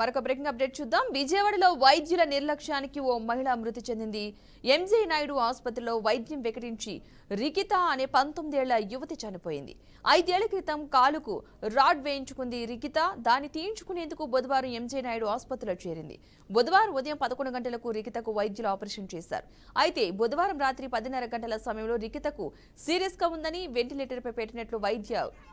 మరొక breaking update చూద్దాం. విజయవాడలో వైద్యుల నిర్లక్ష్యానికి ఓ మహిళ మృతి చెందింది. ఎంజీ నాయుడు ఆసుపత్రిలో వైద్యం వికటించి రికిత అనే 19 ఏళ్ల యువతి చనిపోయింది. 5 ఏళ్ల క్రితం కాలుకు రాడ్ వేయించుకుంది రికిత. దాన్ని తీయించుకునేందుకు బుధవారం ఎంజీ నాయుడు ఆసుపత్రిలో చేరింది. బుధవారం ఉదయం 11 గంటలకు రికితకు వైద్యులు ఆపరేషన్ చేశారు. అయితే బుధవారం రాత్రి 10:30 గంటల సమయంలో రికితకు సీరియస్ గా ఉందని వెంటిలేటర్పై పెట్టినట్లు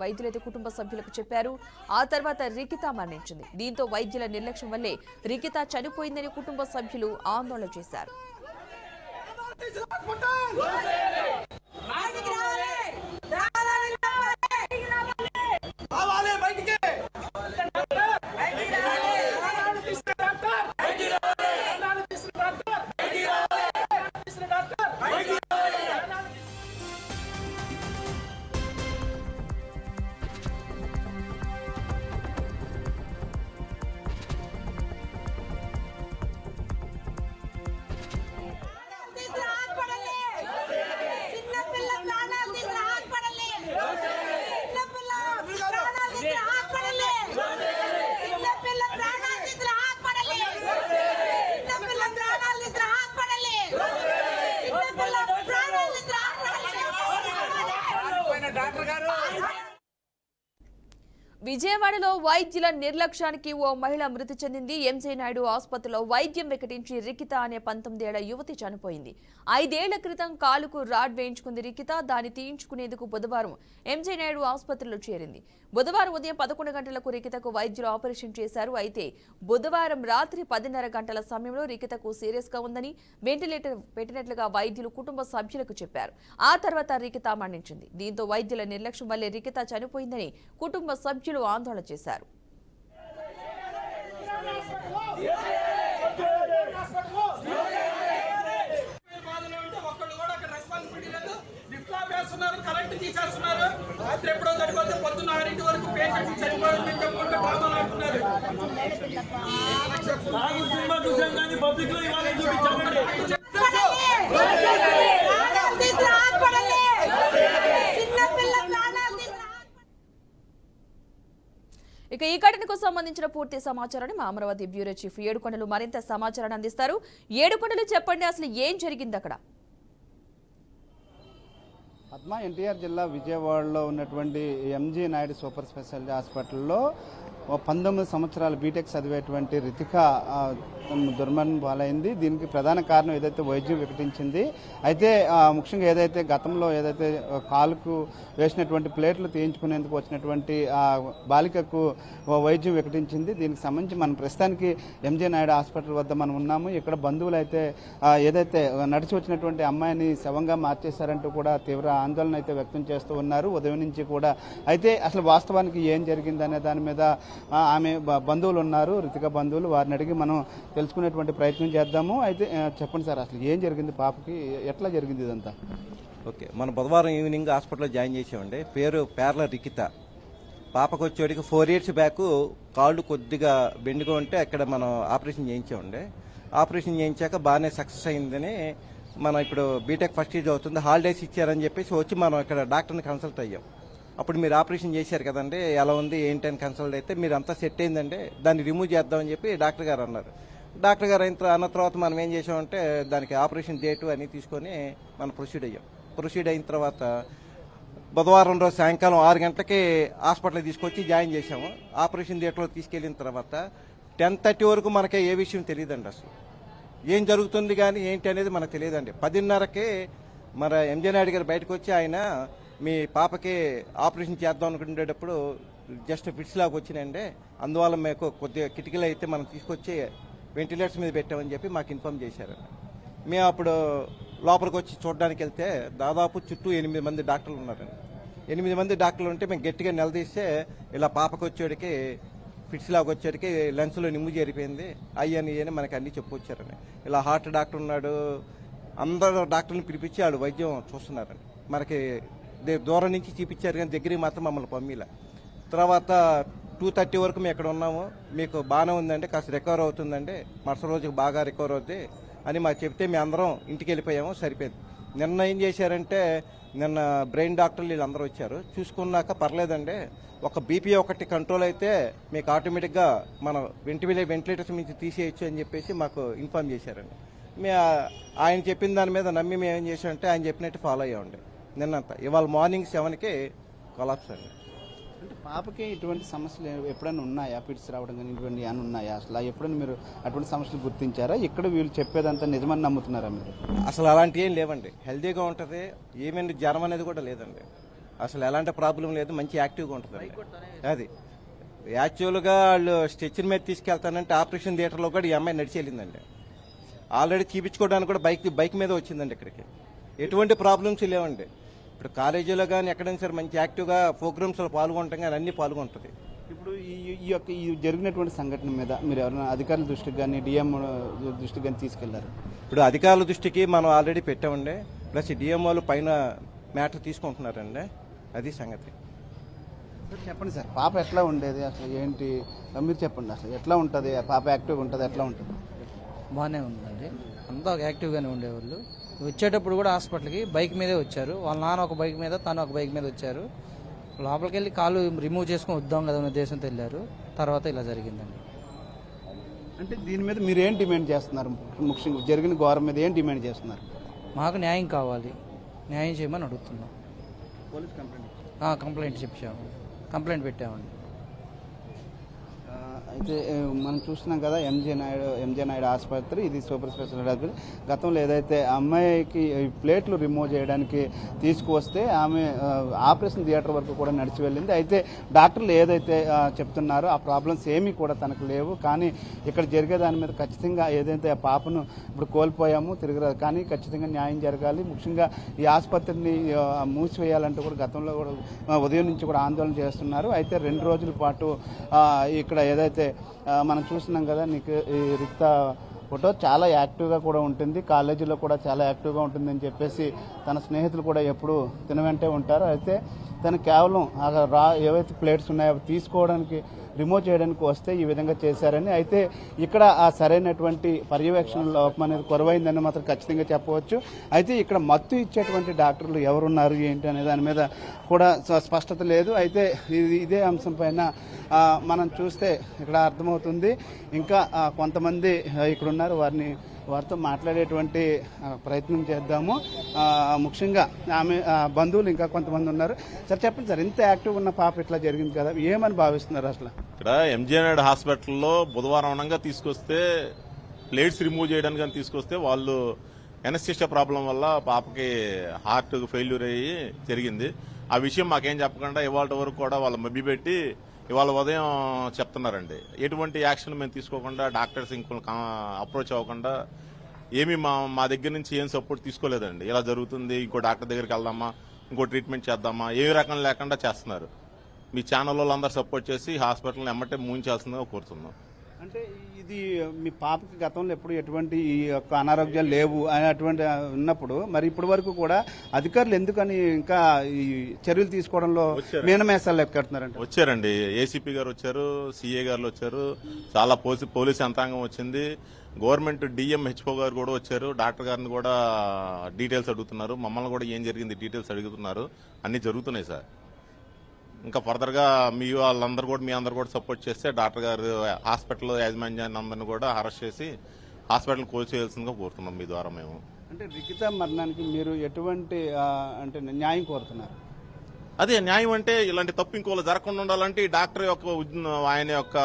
వైద్యులైతే కుటుంబ సభ్యులకు చెప్పారు. ఆ తర్వాత రికిత మరణించింది. దీంతో వైద్యుల నిర్లక్ష్యం వల్లే రికిత చనిపోయిందని కుటుంబ సభ్యులు ఆందోళన చేశారు. విజయవాడలో వైద్యుల నిర్లక్ష్యానికి ఓ మహిళ మృతి చెందింది. ఎంజీ నాయుడు ఆసుపత్రిలో వైద్యం వికటించి రికిత అనే 19 ఏళ్ల యువతి చనిపోయింది. 5 ఏళ్ల క్రితం కాలుకు రాడ్ వేయించుకుంది రికిత. దాన్ని తీయించుకునేందుకు బుధవారం ఎంజీ నాయుడు ఆసుపత్రిలో చేరింది. బుధవారం ఉదయం 11 గంటలకు రికితకు వైద్యులు ఆపరేషన్ చేశారు. అయితే బుధవారం రాత్రి 10:30 గంటల సమయంలో రికితకు సీరియస్ గా ఉందని వెంటిలేటర్ పెట్టినట్లుగా వైద్యులు కుటుంబ సభ్యులకు చెప్పారు. ఆ తర్వాత రికిత మరణించింది. దీంతో వైద్యుల నిర్లక్ష్యం వల్లే రికిత చనిపోయిందని కుటుంబ సభ్యులు ఆందోళన చేశారు. ఇక ఈ ఘటనకు సంబంధించిన పూర్తి సమాచారాన్ని మా అమరావతి బ్యూరో చీఫ్ ఏడుకొండలు మరింత సమాచారాన్ని అందిస్తారు. ఏడుకొండలు చెప్పండి, అసలు ఏం జరిగింది అక్కడ? పద్మా ఎన్టీఆర్ జిల్లా విజయవాడలో ఉన్నటువంటి ఎంజీ నాయుడు సూపర్ స్పెషాలిటీ హాస్పిటల్లో 19 సంవత్సరాల బీటెక్ చదివేటువంటి రితిక దుర్మరణం పాలైంది. దీనికి ప్రధాన కారణం ఏదైతే వైద్యం వికటించింది. అయితే ముఖ్యంగా ఏదైతే గతంలో ఏదైతే కాలుకు వేసినటువంటి ప్లేట్లు తీయించుకునేందుకు వచ్చినటువంటి బాలికకు వైద్యం వికటించింది. దీనికి సంబంధించి మనం ప్రస్తుతానికి ఎంజీ నాయుడు హాస్పిటల్ వద్ద మనం ఉన్నాము. ఇక్కడ బంధువులు అయితే ఏదైతే నడిచి వచ్చినటువంటి అమ్మాయిని శవంగా మార్చేశారంటూ కూడా తీవ్ర ఆందోళన అయితే వ్యక్తం చేస్తూ ఉన్నారు ఉదయం నుంచి కూడా. అయితే అసలు వాస్తవానికి ఏం జరిగిందనే దాని మీద ఆమె బంధువులు ఉన్నారు, రితిక బంధువులు, వారిని అడిగి మనం తెలుసుకునేటువంటి ప్రయత్నం చేద్దాము. అయితే చెప్పండి సార్, అసలు ఏం జరిగింది, పాపకి ఎట్లా జరిగింది ఇదంతా? ఓకే, మనం బుధవారం ఈవినింగ్ హాస్పిటల్లో జాయిన్ చేసామండి. పేరు పేర్ల రికిత. పాపకు వచ్చేటికి 4 ఇయర్స్ బ్యాక్ కాళ్ళు కొద్దిగా బెండుగా ఉంటే అక్కడ మనం ఆపరేషన్ చేయించామండి. ఆపరేషన్ చేయించాక బాగానే సక్సెస్ అయిందని మనం ఇప్పుడు బీటెక్ ఫస్ట్ ఇయర్ అవుతుంది, హాలిడేస్ ఇచ్చారని చెప్పేసి వచ్చి మనం ఇక్కడ డాక్టర్ని కన్సల్ట్ అయ్యాం. అప్పుడు మీరు ఆపరేషన్ చేశారు కదండి, ఎలా ఉంది ఏంటి అని కన్సల్ట్ అయితే మీరు అంతా సెట్ అయిందంటే దాన్ని రిమూవ్ చేద్దామని చెప్పి డాక్టర్ గారు అన్నారు. డాక్టర్ గారు అన్న తర్వాత మనం ఏం చేసామంటే దానికి ఆపరేషన్ డేటు అని తీసుకొని మనం ప్రొసీడ్ అయ్యాం. ప్రొసీడ్ అయిన తర్వాత బుధవారం రోజు సాయంకాలం 6 గంటలకి హాస్పిటల్కి తీసుకొచ్చి జాయిన్ చేసాము. ఆపరేషన్ థియేటర్లో తీసుకెళ్లిన తర్వాత 10:30 వరకు మనకి ఏ విషయం తెలియదండి. అసలు ఏం జరుగుతుంది కానీ ఏంటి అనేది మనకు తెలియదండి. 10:30కే మన ఎంజీ నాయుడు గారు బయటకు వచ్చి ఆయన మీ పాపకి ఆపరేషన్ చేద్దాం అనుకునేటప్పుడు జస్ట్ ఫిట్స్ లాగా వచ్చినాయండి, అందువల్ల మీకు కొద్దిగా కిటికీలు అయితే మనం తీసుకొచ్చి వెంటిలేటర్స్ మీద పెట్టామని చెప్పి మాకు ఇన్ఫార్మ్ చేశారు. మేము అప్పుడు లోపలికి వచ్చి చూడడానికి వెళ్తే దాదాపు చుట్టూ 8 మంది డాక్టర్లు ఉన్నారండి. 8 మంది డాక్టర్లు ఉంటే మేము గట్టిగా నిలదీస్తే ఇలా పాపకు వచ్చేటికి ఫిట్స్ లాగా వచ్చేటికి లెన్స్లో నిమ్ము చేరిపోయింది అయ్యని మనకి అన్ని చెప్పొచ్చారని. ఇలా హార్ట్ డాక్టర్ ఉన్నాడు, అందరూ డాక్టర్ని పిలిపించి వాళ్ళు వైద్యం చూస్తున్నారండి. మనకి దూరం నుంచి చూపించారు కానీ దగ్గరికి మాత్రం మమ్మల్ని పంపిలా. తర్వాత 2:30 వరకు మేము ఎక్కడ ఉన్నాము, మీకు బాగానే ఉందండి, కాస్త రికవర్ అవుతుందండి, మరుసటి రోజుకి బాగా రికవర్ అవుద్ది అని మాకు చెప్తే మేము అందరం ఇంటికి వెళ్ళిపోయాము. సరిపోయింది. నిన్న ఏం చేశారంటే నిన్న బ్రెయిన్ డాక్టర్లు వీళ్ళందరూ వచ్చారు, చూసుకున్నాక పర్లేదండి, ఒక బీపీ ఒకటి కంట్రోల్ అయితే మీకు ఆటోమేటిక్గా మనం వెంటిలేటర్స్ నుంచి తీసేయచ్చు అని చెప్పేసి మాకు ఇన్ఫార్మ్ చేశారండి. ఆయన చెప్పిన దాని మీద నమ్మి మేము ఏం చేసామంటే ఆయన చెప్పినట్టు ఫాలో అయ్యామండి నిన్నంతా. ఇవాళ మార్నింగ్ 7కి కొలాప్స్ అండి. అంటే పాపకి ఇటువంటి సమస్యలు ఎప్పుడైనా ఉన్నాయా? ఫిట్స్ రావడం కానీ ఇటువంటి ఏమైనా ఉన్నాయా? అసలు ఎప్పుడైనా మీరు అటువంటి సమస్యలు గుర్తించారా? ఇక్కడ వీళ్ళు చెప్పేదంతా నిజమని నమ్ముతున్నారా మీరు? అసలు అలాంటివి ఏం లేవండి, హెల్తీగా ఉంటుంది, ఏమైనా జ్వరం అనేది కూడా లేదండి, అసలు ఎలాంటి ప్రాబ్లం లేదు, మంచి యాక్టివ్గా ఉంటుంది. అది యాక్చువల్గా వాళ్ళు స్ట్రెచర్ మీద తీసుకెళ్తానంటే ఆపరేషన్ థియేటర్లో కూడా ఈ అమ్మాయి నడిచి వెళ్ళిందండి. ఆల్రెడీ చూపించుకోవడానికి కూడా బైక్ మీద వచ్చిందండి. ఇక్కడికి ఎటువంటి ప్రాబ్లమ్స్ లేవండి. ఇప్పుడు కాలేజీలో కానీ ఎక్కడైనా సరే మంచి యాక్టివ్గా ప్రోగ్రామ్స్లో పాల్గొంటాం కానీ అన్నీ పాల్గొంటుంది. ఇప్పుడు ఈ జరిగినటువంటి సంఘటన మీద మీరు ఎవరైనా అధికారుల దృష్టికి కానీ డిఎం దృష్టికి కానీ తీసుకెళ్లారు? ఇప్పుడు అధికారుల దృష్టికి మనం ఆల్రెడీ పెట్టామండి, ప్లస్ డిఎంఓలు పైన మ్యాటర్ తీసుకుంటున్నారండి, అది సంగతి. చెప్పండి సార్, పాప ఎట్లా ఉండేది అసలు ఏంటి మీరు చెప్పండి, అసలు ఎట్లా ఉంటుంది పాప? యాక్టివ్గా ఉంటుంది, ఎట్లా ఉంటుంది? బాగానే ఉందండి, అంతా యాక్టివ్గానే ఉండేవాళ్ళు. వచ్చేటప్పుడు కూడా హాస్పిటల్కి బైక్ మీదే వచ్చారు, వాళ్ళ నాన్న ఒక బైక్ మీద తను ఒక బైక్ మీద వచ్చారు. లోపలికి వెళ్ళి కాలు రిమూవ్ చేసుకుని వద్దాం కదా అనే ఉద్దేశంతో వెళ్ళారు. తర్వాత ఇలా జరిగిందండి. అంటే దీని మీద మీరు ఏం డిమాండ్ చేస్తున్నారు? ముఖ్యంగా జరిగిన ఘోరం మీద ఏం డిమాండ్ చేస్తున్నారు? మాకు న్యాయం కావాలి, న్యాయం చేయమని అడుగుతున్నాం. పోలీస్ కంప్లైంట్ కంప్లైంట్ పెట్టామండి. అయితే మనం చూస్తున్నాం కదా ఎంజే నాయుడు ఆసుపత్రి, ఇది సూపర్ స్పెషాలిటీ ఆసుపత్రి. గతంలో ఏదైతే అమ్మాయికి ప్లేట్లు రిమూవ్ చేయడానికి తీసుకువస్తే ఆమె ఆపరేషన్ థియేటర్ వరకు కూడా నడిచి వెళ్ళింది. అయితే డాక్టర్లు ఏదైతే చెప్తున్నారో ఆ ప్రాబ్లమ్స్ ఏమీ కూడా తనకు లేవు. కానీ ఇక్కడ జరిగే దాని మీద ఖచ్చితంగా ఏదైతే ఆ పాపను ఇప్పుడు కోల్పోయాము తిరగరాదు, కానీ ఖచ్చితంగా న్యాయం జరగాలి. ముఖ్యంగా ఈ ఆసుపత్రిని మూసివేయాలంటూ కూడా గతంలో కూడా ఉదయం నుంచి కూడా ఆందోళన చేస్తున్నారు. అయితే 2 రోజుల పాటు ఇక్కడ ఏదైతే మనం చూస్తున్నాం కదా, నీకు ఈ రిక్త ఫోటో చాలా యాక్టివ్గా కూడా ఉంటుంది, కాలేజీలో కూడా చాలా యాక్టివ్గా ఉంటుందని చెప్పేసి తన స్నేహితులు కూడా ఎప్పుడు తిన వెంటే ఉంటారు. అయితే తను కేవలం ఏవైతే ప్లేట్స్ ఉన్నాయో అవి తీసుకోవడానికి రిమూవ్ చేయడానికి వస్తే ఈ విధంగా చేశారని, అయితే ఇక్కడ ఆ సరైనటువంటి పర్యవేక్షణ లోపం అనేది కొరవైందని మాత్రం ఖచ్చితంగా చెప్పవచ్చు. అయితే ఇక్కడ మత్తు ఇచ్చేటువంటి డాక్టర్లు ఎవరున్నారు ఏంటి అనే దాని మీద కూడా స్పష్టత లేదు. అయితే ఇదే అంశం పైన మనం చూస్తే ఇక్కడ అర్థమవుతుంది. ఇంకా కొంతమంది ఇక్కడ ఉన్నారు, వారితో మాట్లాడేటువంటి ప్రయత్నం చేద్దాము. ముఖ్యంగా ఆమె బంధువులు ఇంకా కొంతమంది ఉన్నారు. సార్ చెప్పండి సార్, ఇంత యాక్టివ్గా ఉన్న పాప ఇట్లా జరిగింది కదా, ఏమని భావిస్తున్నారు అసలు? ఇక్కడ ఎంజే నాయుడు హాస్పిటల్లో బుధవారం అనంగా తీసుకొస్తే ప్లేట్స్ రిమూవ్ చేయడానికి కానీ తీసుకొస్తే వాళ్ళు ఎనస్థీషియా ప్రాబ్లం వల్ల పాపకి హార్ట్ ఫెయిల్యూర్ అయ్యి జరిగింది. ఆ విషయం మాకేం చెప్పకుండా ఇవాళ వరకు కూడా వాళ్ళు మభ్యపెట్టి ఇవాళ ఉదయం చెప్తున్నారండి. ఎటువంటి యాక్షన్ మేము తీసుకోకుండా, డాక్టర్స్ ఇంకొక అప్రోచ్ అవ్వకుండా ఏమీ మా దగ్గర నుంచి ఏం సపోర్ట్ తీసుకోలేదండి. ఇలా జరుగుతుంది, ఇంకో డాక్టర్ దగ్గరికి వెళ్దామా, ఇంకో ట్రీట్మెంట్ చేద్దామా, ఏ రకం లేకుండా చేస్తున్నారు. మీ ఛానల్ వాళ్ళందరూ సపోర్ట్ చేసి హాస్పిటల్ని ఎమ్మటే మూయించాల్సిందిగా కోరుతున్నాం. అంటే ఇది మీ పాపకి గతంలో ఎప్పుడు ఎటువంటి ఈ యొక్క అనారోగ్యాలు లేవు అనేటువంటి ఉన్నప్పుడు మరి ఇప్పటి వరకు కూడా అధికారులు ఎందుకని ఇంకా ఈ చర్యలు తీసుకోవడంలో మీనమేసాలు లెక్కడుతున్నారంటే? వచ్చారండి, ఏసీపీ గారు వచ్చారు, సిఏ గారు వచ్చారు, చాలా పోలీస్ యంత్రాంగం వచ్చింది, గవర్నమెంట్ డిఎంహెచ్ఓ గారు కూడా వచ్చారు, డాక్టర్ గారిని కూడా డీటెయిల్స్ అడుగుతున్నారు, మమ్మల్ని కూడా ఏం జరిగింది డీటెయిల్స్ అడుగుతున్నారు. అన్ని జరుగుతున్నాయి సార్. ఇంకా ఫర్దర్ గా మీ అందరు కూడా సపోర్ట్ చేస్తే డాక్టర్ గారు హాస్పిటల్ యాజమాన్యాన్ని అందరిని కూడా అరెస్ట్ చేసి హాస్పిటల్ కోచ్ చేయాల్సిందిగా కోరుతున్నాం మీ ద్వారా మేము. అంటే రికిత మరణానికి మీరు ఎటువంటి అంటే న్యాయం కోరుతున్నారు? అదే న్యాయం అంటే ఇలాంటి తప్పు ఇంకోళ్ళు జరగకుండా ఉండాలంటే ఈ డాక్టర్ ఆయన యొక్క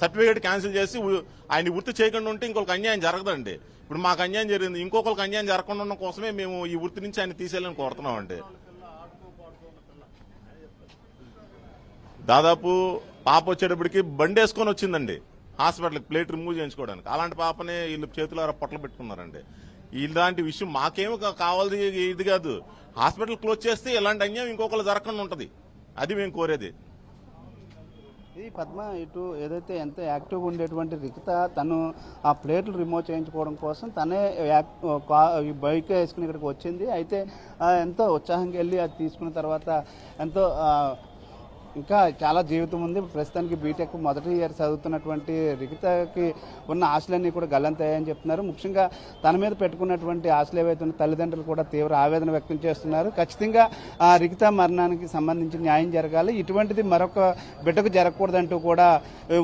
సర్టిఫికేట్ క్యాన్సిల్ చేసి ఆయన వృత్తి చేయకుండా ఉంటే ఇంకొకరికి అన్యాయం జరగదండి. ఇప్పుడు మాకు అన్యాయం జరిగింది, ఇంకొకరికి అన్యాయం జరగకుండా ఉండడం కోసమే మేము ఈ వృత్తి నుంచి ఆయన తీసేయాలని కోరుతున్నాం అండి. దాదాపు పాప వచ్చేటప్పటికి బండి వేసుకొని వచ్చిందండి హాస్పిటల్కి ప్లేట్ రిమూవ్ చేయించుకోవడానికి. అలాంటి పాపని వీళ్ళు చేతులారా పొట్టలు పెట్టుకున్నారండి. ఇలాంటి విషయం మాకేమో కావాలి, ఇది కాదు. హాస్పిటల్ క్లోజ్ చేస్తే ఇలాంటి అన్యాయం ఇంకొకరు జరగకుండా ఉంటుంది, అది మేము కోరేది. ఈ పద్మ ఇటు ఏదైతే ఎంత యాక్టివ్గా ఉండేటువంటి రికిత తను ఆ ప్లేట్లు రిమూవ్ చేయించుకోవడం కోసం తనే బైక్ వేసుకుని ఇక్కడికి వచ్చింది. అయితే ఎంతో ఉత్సాహంగా వెళ్ళి అది తీసుకున్న తర్వాత ఎంతో ఇంకా చాలా జీవితం ఉంది. ప్రస్తుతానికి బీటెక్ మొదటి ఇయర్ చదువుతున్నటువంటి రికితకి ఉన్న ఆశలన్నీ కూడా గల్లంతయ్యాయని చెప్తున్నారు. ముఖ్యంగా తన మీద పెట్టుకున్నటువంటి ఆశలు ఏవైతే ఉన్న తల్లిదండ్రులు కూడా తీవ్ర ఆవేదన వ్యక్తం చేస్తున్నారు. ఖచ్చితంగా ఆ రికిత మరణానికి సంబంధించి న్యాయం జరగాలి, ఇటువంటిది మరొక బిడ్డకు జరగకూడదంటూ కూడా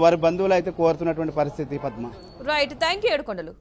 వారి బంధువులు అయితే కోరుతున్నటువంటి పరిస్థితి. Padma. Right, thank you Yedukondalu.